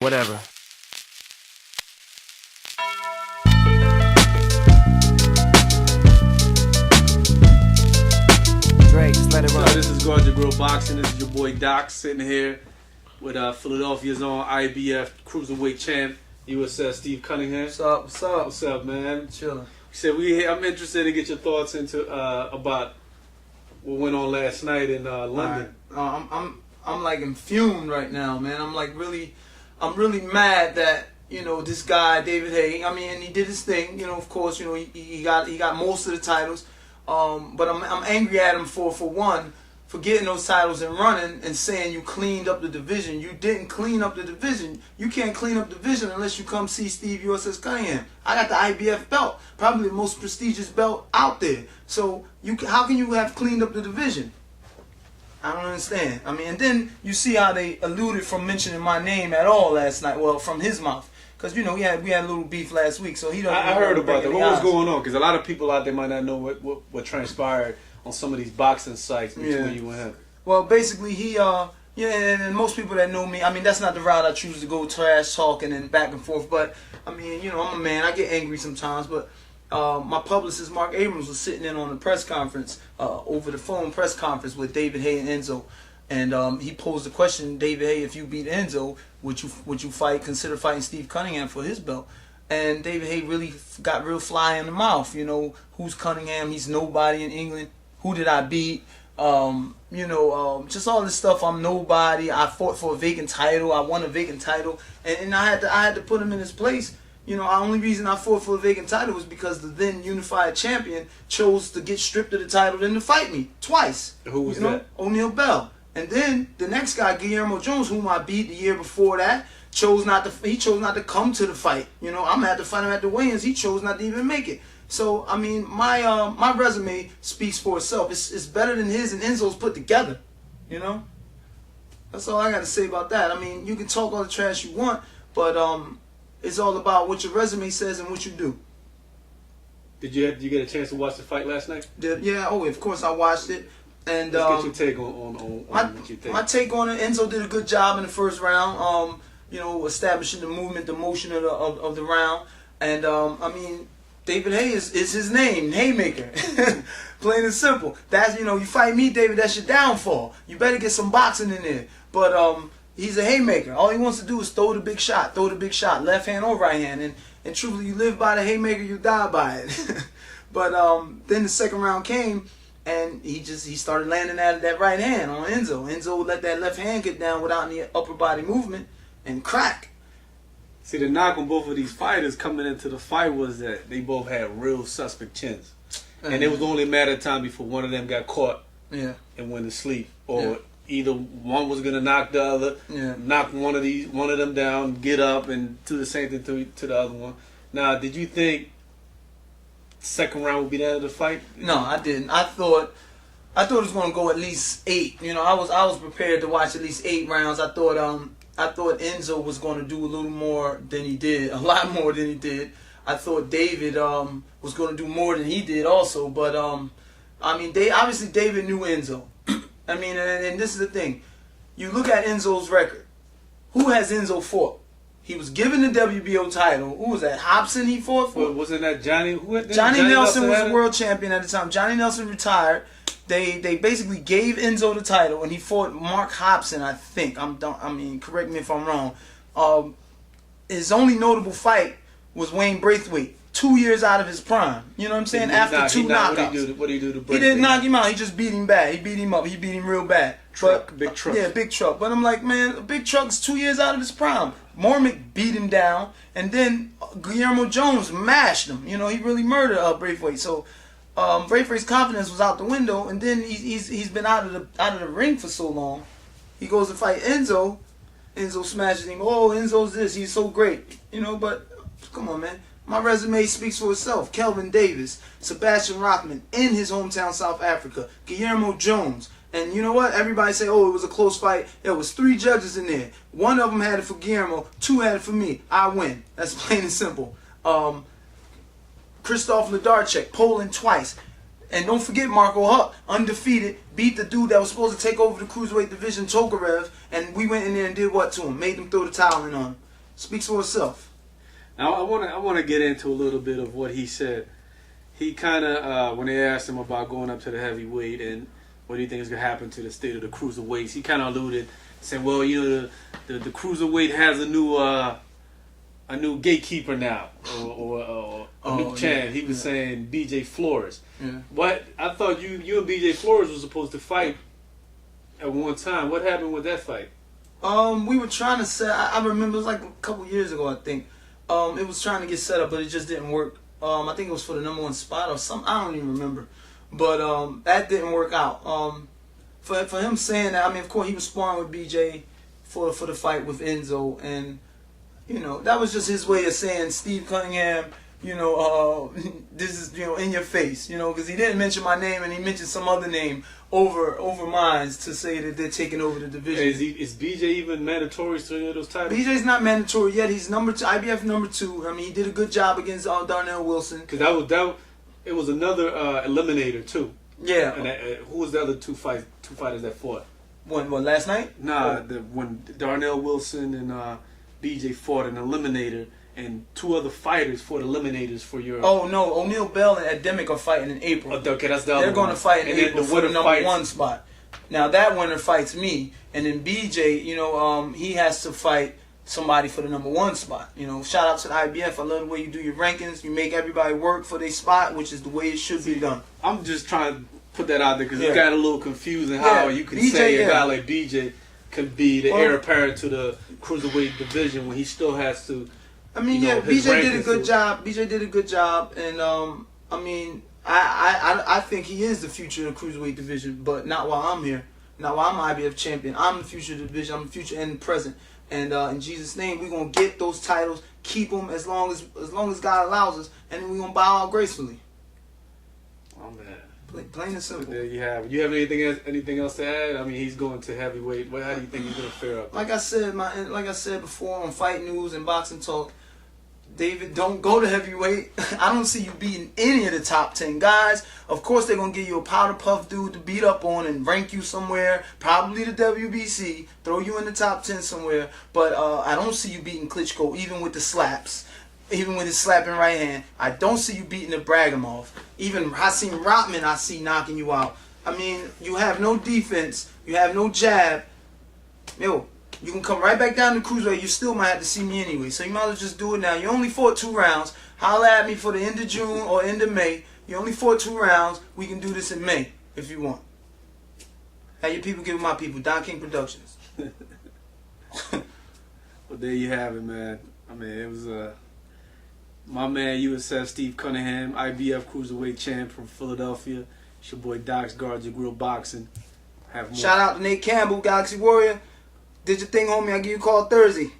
Whatever. Drake, just let it run. This is Guard Your Grill Boxing. This is your boy Doc sitting here with Philadelphia's own IBF Cruiserweight champ, USS Steve Cunningham. What's up? What's up? What's up, man? Chilling. I'm interested to get your thoughts into about what went on last night in London. I'm like infumed right now, man. I'm really mad that this guy David Haye. I mean, he did his thing. Of course, he got most of the titles. But I'm angry at him for one, for getting those titles and running and saying you cleaned up the division. You didn't clean up the division. You can't clean up the division unless you come see Steve USS Cunningham. I got the IBF belt, probably the most prestigious belt out there. So how can you have cleaned up the division? I don't understand. I mean, and then you see how they eluded from mentioning my name at all last night. Well, from his mouth. Because, we had a little beef last week, so he don't. I heard about that. What was going on? Because a lot of people out there might not know what transpired on some of these boxing sites between you and him. Well, basically, he, and most people that know me, I mean, that's not the route I choose to go, trash talking and back and forth. But, I mean, I'm a man. I get angry sometimes. But my publicist, Mark Abrams, was sitting in on a press conference, over the phone press conference with David Haye and Enzo. And he posed the question, David Haye, if you beat Enzo, would you consider fighting Steve Cunningham for his belt? And David Haye really got real fly in the mouth. Who's Cunningham? He's nobody in England. Who did I beat? Just all this stuff. I'm nobody. I fought for a vacant title. I won a vacant title, and I had to put him in his place. The only reason I fought for a vacant title was because the then unified champion chose to get stripped of the title than to fight me twice. Who was that? O'Neal Bell. And then the next guy, Guillermo Jones, whom I beat the year before that, chose not to come to the fight. I'm gonna have to fight him at the weigh-ins. He chose not to even make it. So I mean, my resume speaks for itself. It's better than his and Enzo's put together. That's all I got to say about that. I mean, you can talk all the trash you want, but it's all about what your resume says and what you do. Did you get a chance to watch the fight last night? Yeah. Oh, of course I watched it. And let's get your take on what you think. My take on it, Enzo did a good job in the first round. Establishing the movement, the motion of the round. And I mean, David Haye is his name, Haymaker. Plain and simple. That's you fight me, David. That's your downfall. You better get some boxing in there. But he's a haymaker. All he wants to do is throw the big shot, left hand or right hand. And truthfully, you live by the haymaker, you die by it. But then the second round came. And he started landing that right hand on Enzo. Enzo let that left hand get down without any upper body movement and crack. See, the knock on both of these fighters coming into the fight was that they both had real suspect chins. And it was only a matter of time before one of them got caught and went to sleep. Or either one was going to knock the other, knock one of them down, get up, and do the same thing to the other one. Now, did you think second round would be the end of the fight? No, I didn't. I thought it was going to go at least 8. I was prepared to watch at least 8 rounds. I thought Enzo was going to do a little more than he did, a lot more than he did. I thought David was going to do more than he did also. But I mean, obviously David knew Enzo. I mean, and this is the thing. You look at Enzo's record. Who has Enzo fought? He was given the WBO title. Who was that? Hobson he fought for? Wasn't that Johnny? Johnny Nelson was the world champion at the time. Johnny Nelson retired. They basically gave Enzo the title, and he fought Mark Hobson, I think. Correct me if I'm wrong. His only notable fight was Wayne Braithwaite, 2 years out of his prime. You know what I'm saying? After 2 knockouts. What did he do to Braithwaite? He didn't knock him out. He just beat him bad. He beat him up. He beat him real bad. Big truck. Yeah, big truck. But I'm like, man, Big Truck's 2 years out of his prime. Mormick beat him down, and then Guillermo Jones mashed him. He really murdered Braithwaite. So Braithwaite's confidence was out the window, and then he's been out of the ring for so long. He goes to fight Enzo. Enzo smashes him. Oh, Enzo's this. He's so great. But come on, man. My resume speaks for itself. Kelvin Davis, Sebastian Rockman in his hometown South Africa, Guillermo Jones. And you know what? Everybody say, oh, it was a close fight. There was 3 judges in there. 1 of them had it for Guillermo. 2 had it for me. I win. That's plain and simple. Krzysztof Lidarczyk, Poland twice. And don't forget Marco Huck, undefeated, beat the dude that was supposed to take over the cruiserweight division, Tokarev, and we went in there and did what to him? Made him throw the towel in on him. speaks for itself. Now I want to get into a little bit of what he said. He kind of when they asked him about going up to the heavyweight and what do you think is gonna happen to the state of the cruiserweights, he kind of alluded, saying, "Well, you know, the cruiserweight has a new gatekeeper now, or a new champ." He was saying BJ Flores. Yeah. What I thought you and BJ Flores were supposed to fight at one time. What happened with that fight? We were trying to set. I remember it was like a couple years ago. I think it was trying to get set up, but it just didn't work. I think it was for the #1 spot or something. I don't even remember, but that didn't work out. For him saying that, I mean, of course he was sparring with BJ for the fight with Enzo, and you know that was just his way of saying Steve Cunningham. You know, this is, you know, in your face, you know, because he didn't mention my name and he mentioned some other name over mine to say that they're taking over the division. Is BJ even mandatory to any of those titles? BJ's not mandatory yet. He's number 2, IBF number 2. I mean, he did a good job against Darnell Wilson. Because it was another eliminator too. Yeah. And who was the other two fighters that fought? When last night? Nah, when Darnell Wilson and BJ fought an eliminator. And 2 other fighters fought eliminators for your... Oh, no. O'Neal Bell and Ademic are fighting in April. Okay, that's the other They're going to fight in April for the fights. #1 spot. Now, that winner fights me. And then BJ, you know, he has to fight somebody for the #1 spot. You know, shout out to the IBF. I love the way you do your rankings. You make everybody work for their spot, which is the way it should be done. I'm just trying to put that out there because it got a little confusing how you can BJ, say a guy like BJ could be the heir apparent to the cruiserweight division when he still has to... I mean, BJ did a good job. BJ did a good job, and I mean, I think he is the future of the cruiserweight division, but not while I'm here. Not while I'm IBF champion. I'm the future of the division. I'm the future and the present. And in Jesus' name, we're gonna get those titles, keep them as long as God allows us, and then we're gonna bow out gracefully. Oh man, plain and simple. There you have it. You have anything else to add? I mean, he's going to heavyweight. How do you think he's gonna fare up? Like I said before on Fight News and Boxing Talk, David, don't go to heavyweight. I don't see you beating any of the top 10 guys. Of course, they're going to give you a powder puff dude to beat up on and rank you somewhere, probably the WBC, throw you in the top 10 somewhere. But I don't see you beating Klitschko, even with the slaps, even with his slapping right hand. I don't see you beating the Bragimov. Even Hasim Rotman, I see knocking you out. I mean, you have no defense. You have no jab. Yo, you can come right back down to cruiserweight. You still might have to see me anyway. So you might as well just do it now. You only fought 2 rounds. Holler at me for the end of June or end of May. You only fought 2 rounds. We can do this in May if you want. Have your people give my people. Don King Productions. Well, there you have it, man. I mean, it was my man USF Steve Cunningham, IBF Cruiserweight champ from Philadelphia. It's your boy Doc's Guards Your Grill Boxing. Have more. Shout out to Nate Campbell, Galaxy Warrior. Did your thing, homie. I'll give you a call Thursday.